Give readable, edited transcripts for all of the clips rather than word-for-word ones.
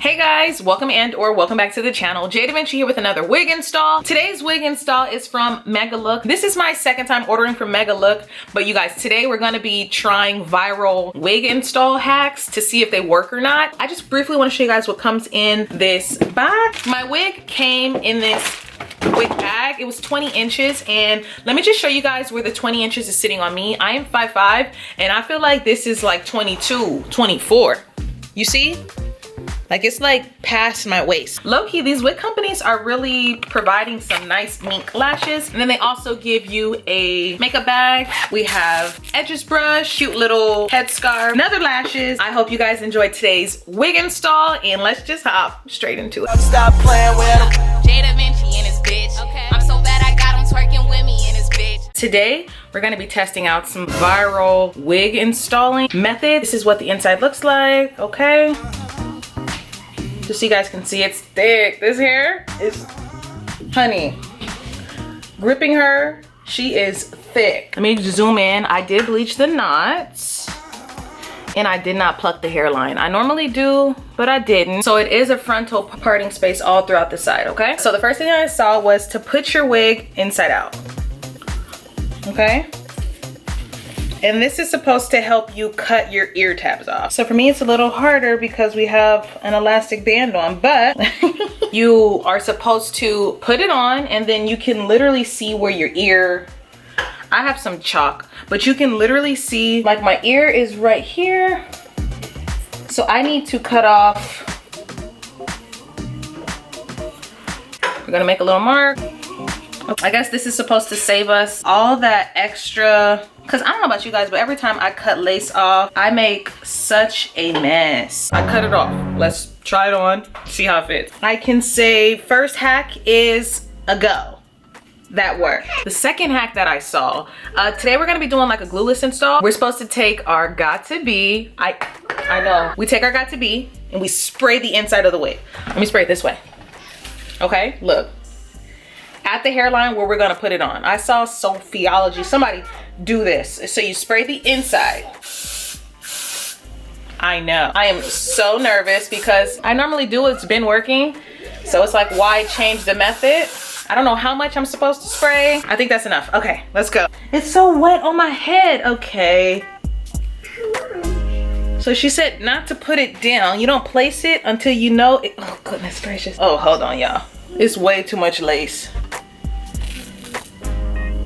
Hey guys, welcome welcome back to the channel. jdevinci here with another wig install. Today's wig install is from Megalook. This is my second time ordering from Megalook, but you guys, today we're gonna be trying viral wig install hacks to see if they work or not. I just briefly want to show you guys what comes in this bag. My wig came in this wig bag. It was 20 inches, and let me just show you guys where the 20 inches is sitting on me. I am 5'5", and I feel like this is like 22, 24. You see? Like, it's like past my waist. Low-key, these wig companies are really providing some nice mink lashes. And then they also give you a makeup bag. We have edges brush, cute little headscarf, another lashes. I hope you guys enjoyed today's wig install, and let's just hop straight into it. Stop playing with him. jdevinci and his bitch. Okay. I'm so bad I got him twerking with me and his bitch. Today, we're gonna be testing out some viral wig installing method. This is what the inside looks like, okay? Just so you guys can see, it's thick. This hair is, honey, gripping her, she is thick. Let me zoom in. I did bleach the knots, and I did not pluck the hairline. I normally do, but I didn't. So it is a frontal parting space all throughout the side, okay? So the first thing I saw was to put your wig inside out, okay? And this is supposed to help you cut your ear tabs off. So for me, it's a little harder because we have an elastic band on, but you are supposed to put it on, and then you can literally see where your ear, I have some chalk, but you can literally see, like, my ear is right here. So I need to cut off. We're gonna make a little mark. I guess this is supposed to save us all that extra, because I don't know about you guys, but every time I cut lace off, I make such a mess. I cut it off. Let's try it on, see how it fits. I can say first hack is a go. That worked. The second hack that I saw, today we're gonna be doing like a glueless install. We're supposed to take our got to be, I know. We take our got to be and we spray the inside of the wig. Let me spray it this way. Okay, look. At the hairline where we're gonna put it on. I saw Sophiology, somebody do this. So you spray the inside. I know. I am so nervous because I normally do it's been working. So it's like, why change the method? I don't know how much I'm supposed to spray. I think that's enough. Okay, let's go. It's so wet on my head. Okay. So she said not to put it down. You don't place it until you know it. Oh, goodness gracious. Oh, hold on, y'all. It's way too much lace.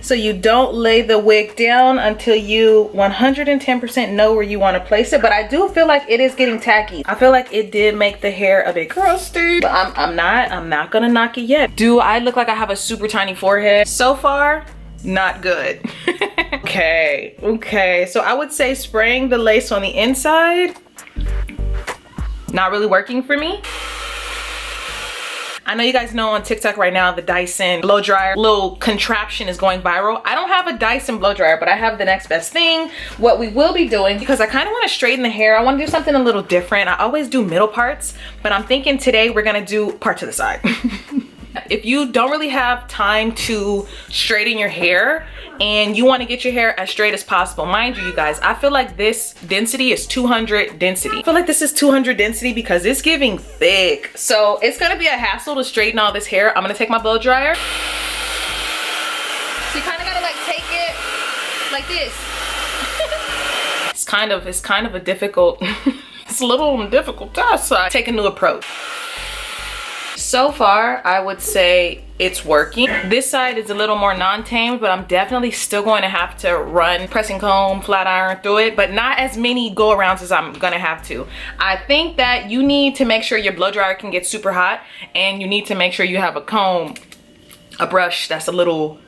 So you don't lay the wig down until you 110% know where you want to place it. But I do feel like it is getting tacky. I feel like it did make the hair a bit crusty. But I'm not gonna knock it yet. Do I look like I have a super tiny forehead? So far, not good. Okay. So I would say spraying the lace on the inside, not really working for me. I know you guys know on TikTok right now, the Dyson blow dryer little contraption is going viral. I don't have a Dyson blow dryer, but I have the next best thing. What we will be doing, because I kind of want to straighten the hair, I want to do something a little different. I always do middle parts, but I'm thinking today we're gonna do part to the side. If you don't really have time to straighten your hair and you want to get your hair as straight as possible, mind you guys, I feel like this density is 200 density. I feel like this is 200 density because it's giving thick. So it's going to be a hassle to straighten all this hair. I'm going to take my blow dryer. So you kind of got to like take it like this. It's kind of a difficult, it's a little difficult task. So I take a new approach. So far, I would say it's working. This side is a little more non-tamed, but I'm definitely still going to have to run pressing comb, flat iron through it, but not as many go-arounds as I'm gonna have to. I think that you need to make sure your blow dryer can get super hot, and you need to make sure you have a comb, a brush that's a little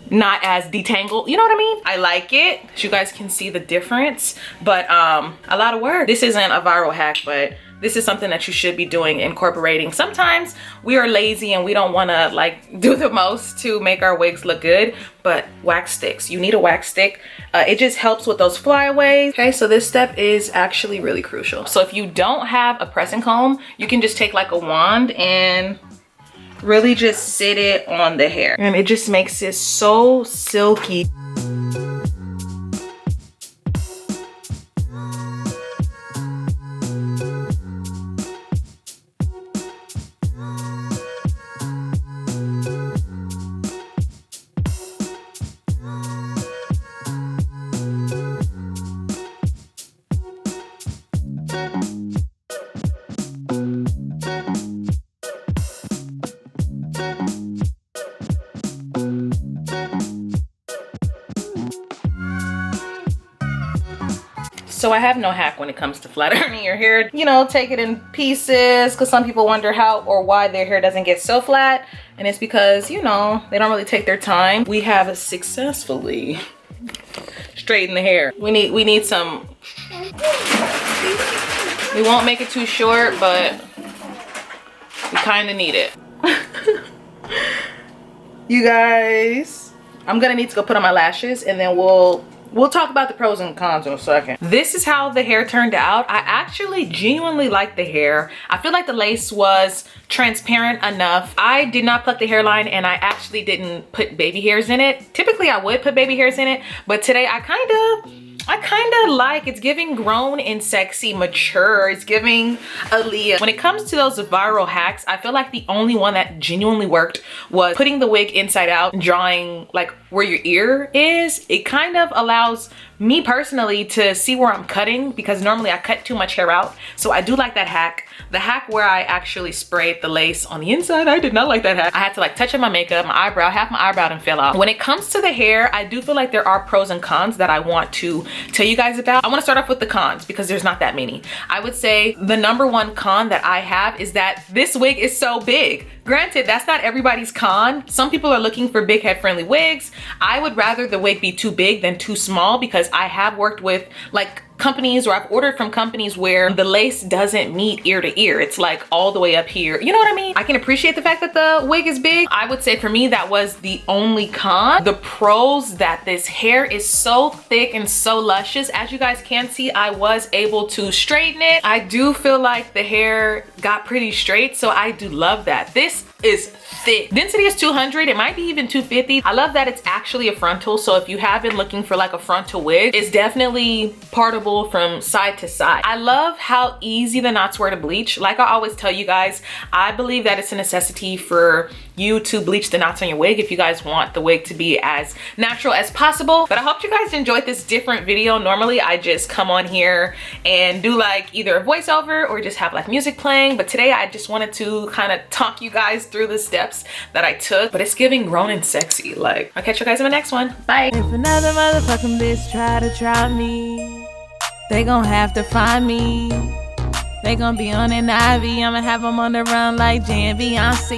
not as detangled, you know what I mean? I like it, so you guys can see the difference, but a lot of work. This isn't a viral hack, but this is something that you should be doing, incorporating. Sometimes we are lazy and we don't wanna like do the most to make our wigs look good, but wax sticks, you need a wax stick. It just helps with those flyaways. Okay, so this step is actually really crucial. So if you don't have a pressing comb, you can just take like a wand and really just sit it on the hair. And it just makes it so silky. So I have no hack when it comes to flat ironing your hair. You know, take it in pieces, because some people wonder how or why their hair doesn't get so flat. And it's because, you know, they don't really take their time. We have successfully straightened the hair. We need some, we won't make it too short, but we kind of need it. You guys, I'm gonna need to go put on my lashes, and then we'll talk about the pros and cons in a second. This is how the hair turned out. I actually genuinely like the hair. I feel like the lace was transparent enough. I did not pluck the hairline, and I actually didn't put baby hairs in it. Typically I would put baby hairs in it, but today I kind of like, it's giving grown and sexy, mature. It's giving Aaliyah. When it comes to those viral hacks, I feel like the only one that genuinely worked was putting the wig inside out, drawing like where your ear is. It kind of allows me personally to see where I'm cutting, because normally I cut too much hair out. So I do like that hack. The hack where I actually sprayed the lace on the inside, I did not like that hack. I had to like touch up my makeup, my eyebrow, half my eyebrow didn't fell out. When it comes to the hair, I do feel like there are pros and cons that I want to tell you guys about. I want to start off with the cons because there's not that many. I would say the number one con that I have is that this wig is so big. Granted, that's not everybody's con. Some people are looking for big head friendly wigs. I would rather the wig be too big than too small, because I have worked with like companies, or I've ordered from companies where the lace doesn't meet ear to ear. It's like all the way up here. You know what I mean? I can appreciate the fact that the wig is big. I would say for me, that was the only con. The pros, that this hair is so thick and so luscious. As you guys can see, I was able to straighten it. I do feel like the hair got pretty straight, so I do love that. This is thick. Density is 200. It might be even 250. I love that it's actually a frontal. So if you have been looking for like a frontal wig, it's definitely partable from side to side. I love how easy the knots were to bleach. Like I always tell you guys, I believe that it's a necessity for you to bleach the knots on your wig if you guys want the wig to be as natural as possible. But I hope you guys enjoyed this different video. Normally I just come on here and do like either a voiceover or just have like music playing, but today I just wanted to kind of talk you guys through the steps that I took. But it's giving grown and sexy. Like, I'll catch you guys in the next one. Bye. If another motherfucking bitch try to try me, they gon' have to find me. They gon' be on an IV. I'ma have them on the run like jdevincicollabs.